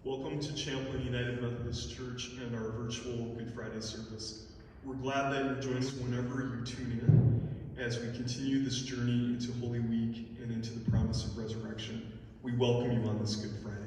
Welcome to Champlain United Methodist Church and our virtual Good Friday service. We're glad that you join us whenever you tune in as we continue this journey into Holy Week and into the promise of resurrection. We welcome you on this Good Friday.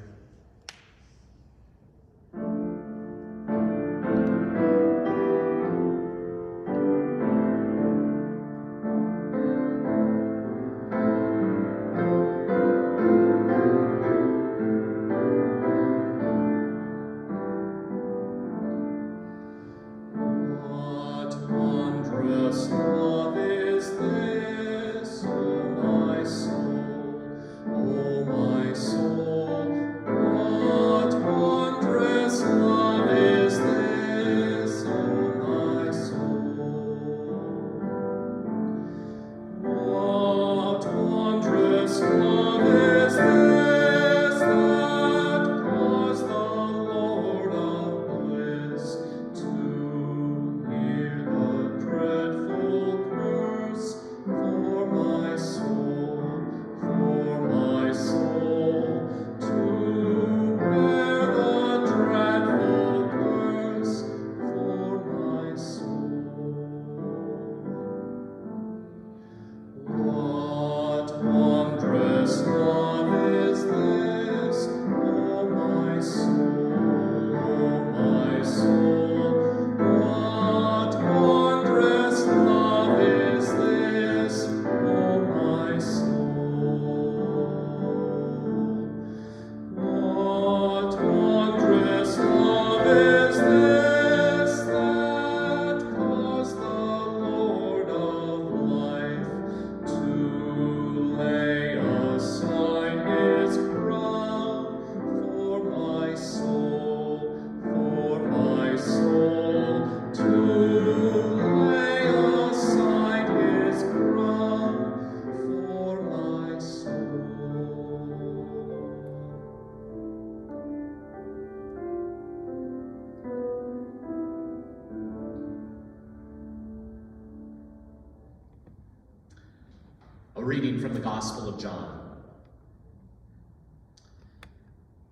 A reading from the Gospel of John.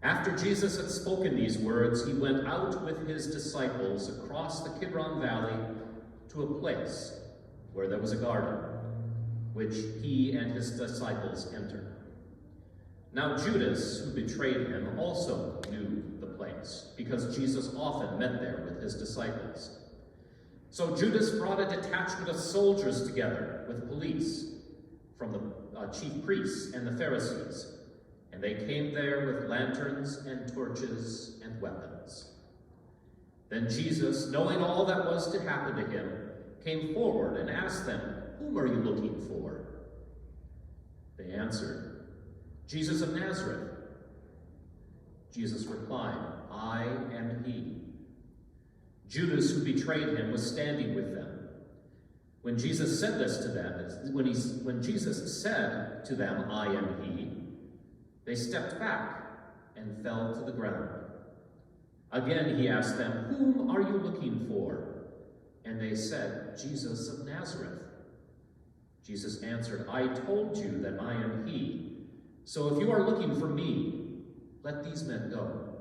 After Jesus had spoken these words, he went out with his disciples across the Kidron Valley to a place where there was a garden, which he and his disciples entered. Now Judas, who betrayed him, also knew the place, because Jesus often met there with his disciples. So Judas brought a detachment of soldiers together with police from the chief priests and the Pharisees, and they came there with lanterns and torches and weapons. Then Jesus, knowing all that was to happen to him, came forward and asked them, "Whom are you looking for?" They answered, "Jesus of Nazareth." Jesus replied, "I am he." Judas, who betrayed him, was standing with them. When Jesus said this to them, when Jesus said to them, "I am he," they stepped back and fell to the ground. Again he asked them, "Whom are you looking for?" And they said, "Jesus of Nazareth." Jesus answered, "I told you that I am he. So if you are looking for me, let these men go."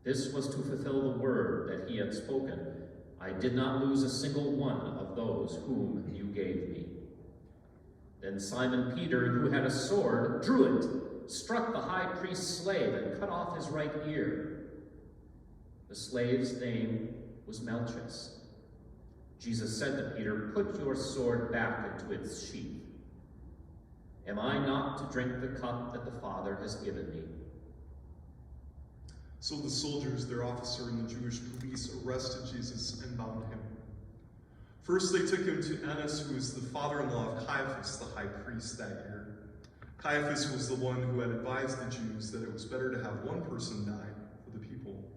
This was to fulfill the word that he had spoken. "I did not lose a single one of those whom you gave me." Then Simon Peter, who had a sword, drew it, struck the high priest's slave, and cut off his right ear. The slave's name was Malchus. Jesus said to Peter, "Put your sword back into its sheath. Am I not to drink the cup that the Father has given me?" So the soldiers, their officer, and the Jewish police arrested Jesus and bound him. First, they took him to Annas, who was the father-in-law of Caiaphas, the high priest that year. Caiaphas was the one who had advised the Jews that it was better to have one person die for the people.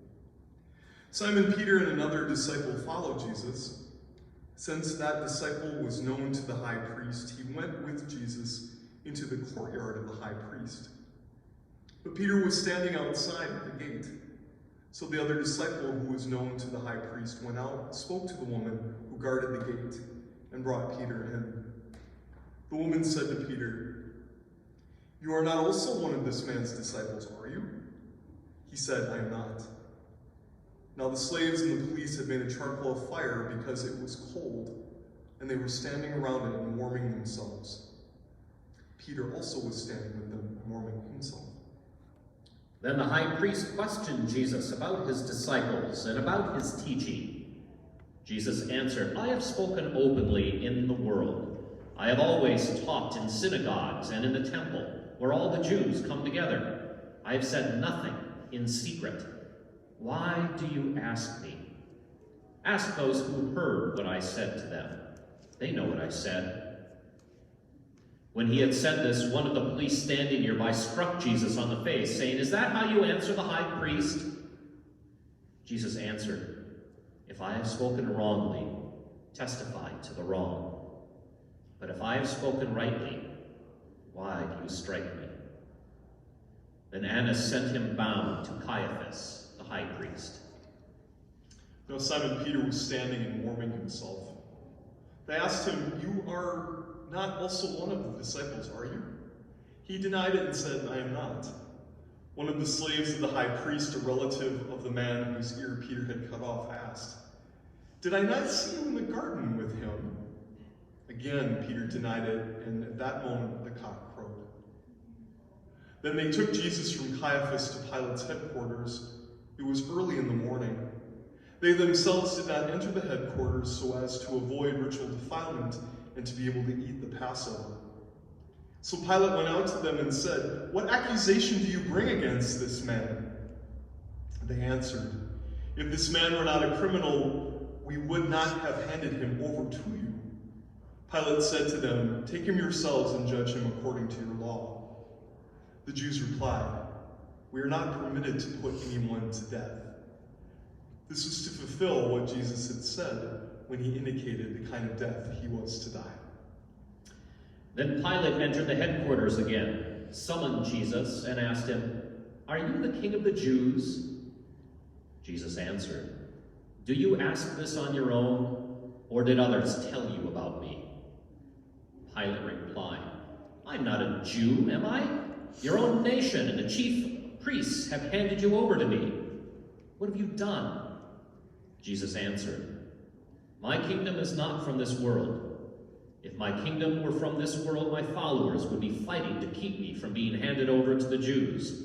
Simon Peter and another disciple followed Jesus. Since that disciple was known to the high priest, he went with Jesus into the courtyard of the high priest. But Peter was standing outside at the gate. So the other disciple, who was known to the high priest, went out, spoke to the woman who guarded the gate, and brought Peter in. The woman said to Peter, "You are not also one of this man's disciples, are you?" He said, I am not. Now the slaves and the police had made a charcoal fire because it was cold, and they were standing around it and warming themselves. Peter also was standing with them, warming himself. Then the high priest questioned Jesus about his disciples and about his teaching. Jesus answered, I have spoken openly in the world. I have always taught in synagogues and in the temple, where all the Jews come together. I have said nothing in secret. Why do you ask me? Ask those who heard what I said to them. They know what I said. When he had said this, one of the police standing nearby struck Jesus on the face, saying, Is that how you answer the high priest? Jesus answered, If I have spoken wrongly, testify to the wrong. But if I have spoken rightly, why do you strike me? Then Annas sent him bound to Caiaphas, the high priest. Now Simon Peter was standing and warming himself. They asked him, You are not also one of the disciples, are you? He denied it and said, I am not. One of the slaves of the high priest, a relative of the man whose ear Peter had cut off, asked, Did I not see you in the garden with him? Again, Peter denied it, and at that moment the cock crowed. Then they took Jesus from Caiaphas to Pilate's headquarters. It was early in the morning. They themselves did not enter the headquarters so as to avoid ritual defilement and to be able to eat the Passover. So Pilate went out to them and said, What accusation do you bring against this man? They answered, If this man were not a criminal, we would not have handed him over to you. Pilate said to them, Take him yourselves and judge him according to your law. The Jews replied, We are not permitted to put anyone to death. This was to fulfill what Jesus had said when he indicated the kind of death he was to die. Then Pilate entered the headquarters again, summoned Jesus, and asked him, Are you the king of the Jews? Jesus answered, Do you ask this on your own, or did others tell you about me? Pilate replied, I'm not a Jew, am I? Your own nation and the chief priests have handed you over to me. What have you done? Jesus answered, My kingdom is not from this world. If my kingdom were from this world, my followers would be fighting to keep me from being handed over to the Jews.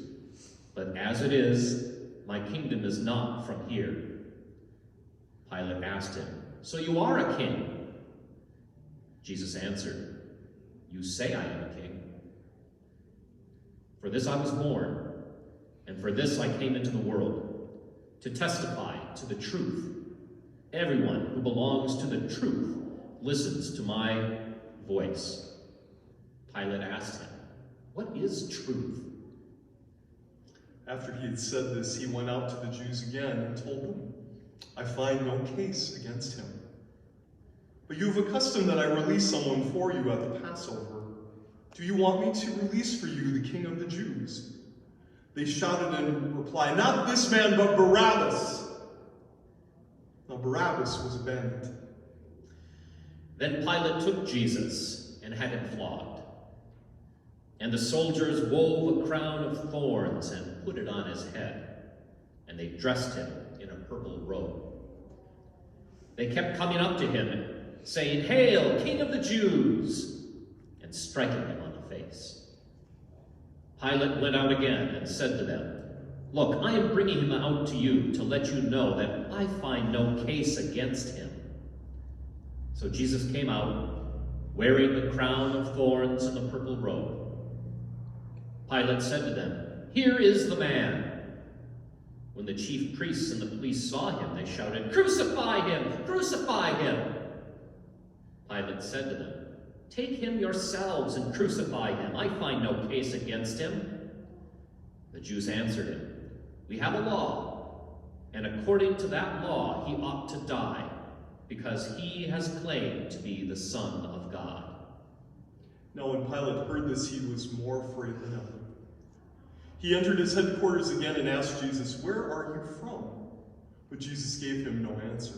But as it is, my kingdom is not from here. Pilate asked him, So you are a king? Jesus answered, You say I am a king. For this I was born, and for this I came into the world, to testify to the truth. Everyone who belongs to the truth listens to my voice. Pilate asked him, What is truth? After he had said this, he went out to the Jews again and told them, I find no case against him. But you have a custom that I release someone for you at the Passover. Do you want me to release for you the king of the Jews? They shouted in reply, Not this man, but Barabbas. Now Barabbas was a bandit. Then Pilate took Jesus and had him flogged. And the soldiers wove a crown of thorns and put it on his head, and they dressed him in a purple robe. They kept coming up to him, saying, Hail, King of the Jews, and striking him on the face. Pilate went out again and said to them, Look, I am bringing him out to you to let you know that I find no case against him. So Jesus came out, wearing the crown of thorns and the purple robe. Pilate said to them, Here is the man. When the chief priests and the police saw him, they shouted, Crucify him! Crucify him! Pilate said to them, Take him yourselves and crucify him. I find no case against him. The Jews answered him, We have a law, and according to that law he ought to die, because he has claimed to be the Son of God. Now when Pilate heard this, he was more afraid than ever. He entered his headquarters again and asked Jesus, Where are you from? But Jesus gave him no answer.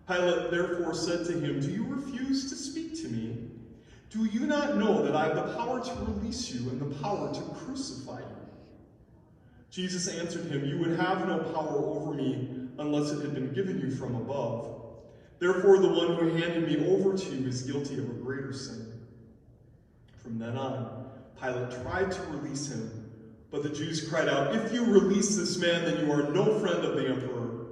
Pilate therefore said to him, Do you refuse to speak to me? Do you not know that I have the power to release you and the power to crucify you? Jesus answered him, "You would have no power over me unless it had been given you from above. Therefore, the one who handed me over to you is guilty of a greater sin." From then on, Pilate tried to release him, but the Jews cried out, "If you release this man, then you are no friend of the emperor.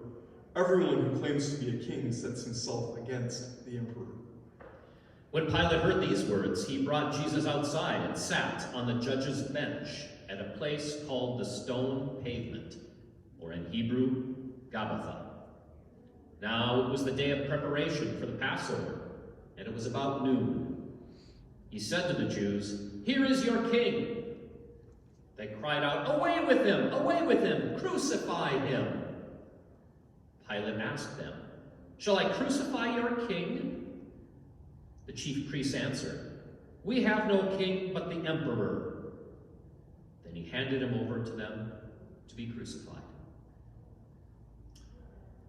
Everyone who claims to be a king sets himself against the emperor." When Pilate heard these words, he brought Jesus outside and sat on the judge's bench at a place called the Stone Pavement, or in Hebrew, Gabbatha. Now it was the day of preparation for the Passover, and it was about noon. He said to the Jews, "Here is your king." They cried out, "Away with him! Away with him! Crucify him!" Pilate asked them, "Shall I crucify your king?" The chief priests answered, "We have no king but the emperor." Then he handed him over to them to be crucified.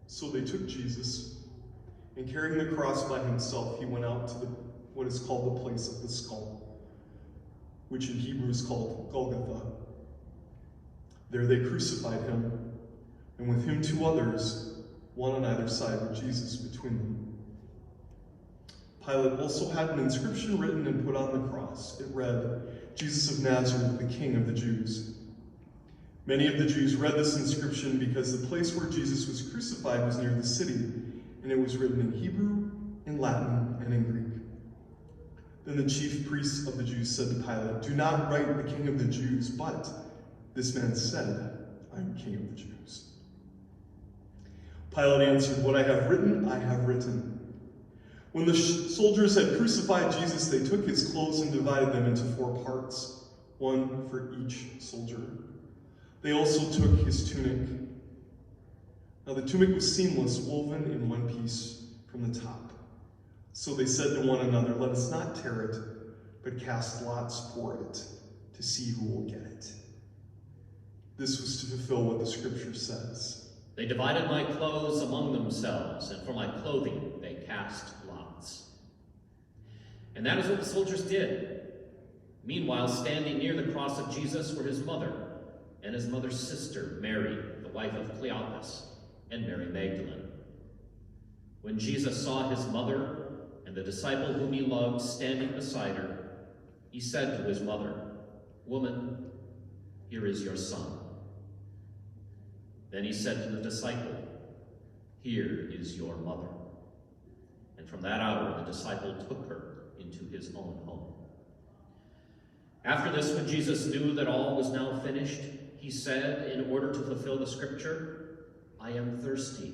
So they took Jesus, and carrying the cross by himself, he went out to what is called the place of the skull, which in Hebrew is called Golgotha. There they crucified him, and with him 2 others, one on either side, with Jesus between them. Pilate also had an inscription written and put on the cross. It read, "Jesus of Nazareth, the King of the Jews." Many of the Jews read this inscription because the place where Jesus was crucified was near the city, and it was written in Hebrew, in Latin, and in Greek. Then the chief priests of the Jews said to Pilate, "Do not write the King of the Jews, but this man said, 'I am King of the Jews.'" Pilate answered, "What I have written, I have written." When the soldiers had crucified Jesus, they took his clothes and divided them into 4 parts, one for each soldier. They also took his tunic. Now the tunic was seamless, woven in one piece from the top. So they said to one another, "Let us not tear it, but cast lots for it, to see who will get it." This was to fulfill what the scripture says. They divided my clothes among themselves, and for my clothing they cast lots. And that is what the soldiers did. Meanwhile, standing near the cross of Jesus were his mother, and his mother's sister, Mary, the wife of Cleopas, and Mary Magdalene. When Jesus saw his mother and the disciple whom he loved standing beside her, he said to his mother, "Woman, here is your son." Then he said to the disciple, "Here is your mother." And from that hour the disciple took her into his own home. After this, when Jesus knew that all was now finished, he said, in order to fulfill the scripture, "I am thirsty."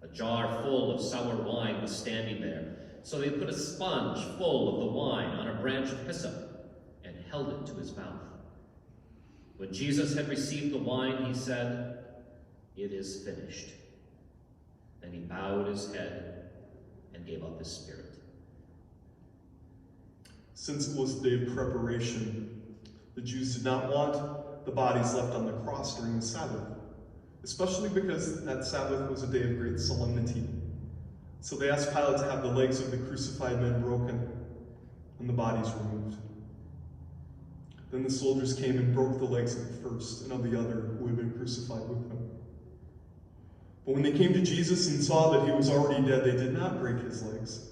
A jar full of sour wine was standing there, so they put a sponge full of the wine on a branch of hyssop and held it to his mouth. When Jesus had received the wine, he said, "It is finished." Then he bowed his head and gave up his spirit. Since it was the day of preparation, the Jews did not want the bodies left on the cross during the Sabbath, especially because that Sabbath was a day of great solemnity. So they asked Pilate to have the legs of the crucified men broken and the bodies removed. Then the soldiers came and broke the legs of the first and of the other who had been crucified with him. But when they came to Jesus and saw that he was already dead, they did not break his legs.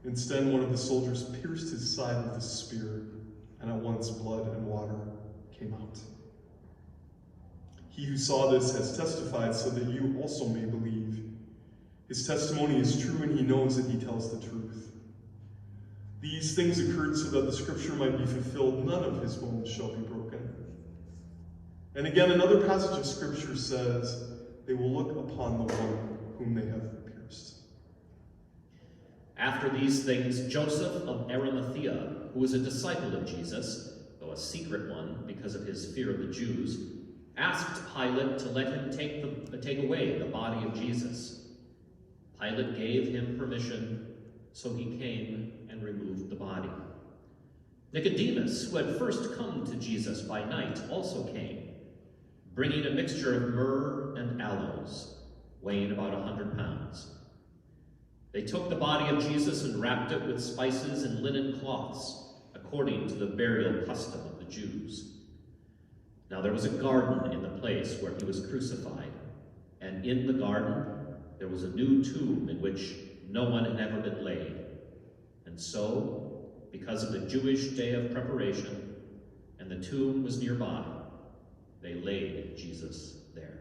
Instead, one of the soldiers pierced his side with a spear, and at once blood and water came out. He who saw this has testified so that you also may believe. His testimony is true, and he knows that he tells the truth. These things occurred so that the scripture might be fulfilled, "None of his bones shall be broken." And again, another passage of scripture says, "They will look upon the one whom they have pierced." After these things, Joseph of Arimathea, who was a disciple of Jesus, though a secret one because of his fear of the Jews, asked Pilate to let him take away the body of Jesus. Pilate gave him permission, so he came and removed the body. Nicodemus, who had first come to Jesus by night, also came, bringing a mixture of myrrh and aloes, weighing about 100 pounds. They took the body of Jesus and wrapped it with spices and linen cloths, according to the burial custom of the Jews. Now there was a garden in the place where he was crucified, and in the garden there was a new tomb in which no one had ever been laid. And so, because of the Jewish day of preparation, and the tomb was nearby, they laid Jesus there.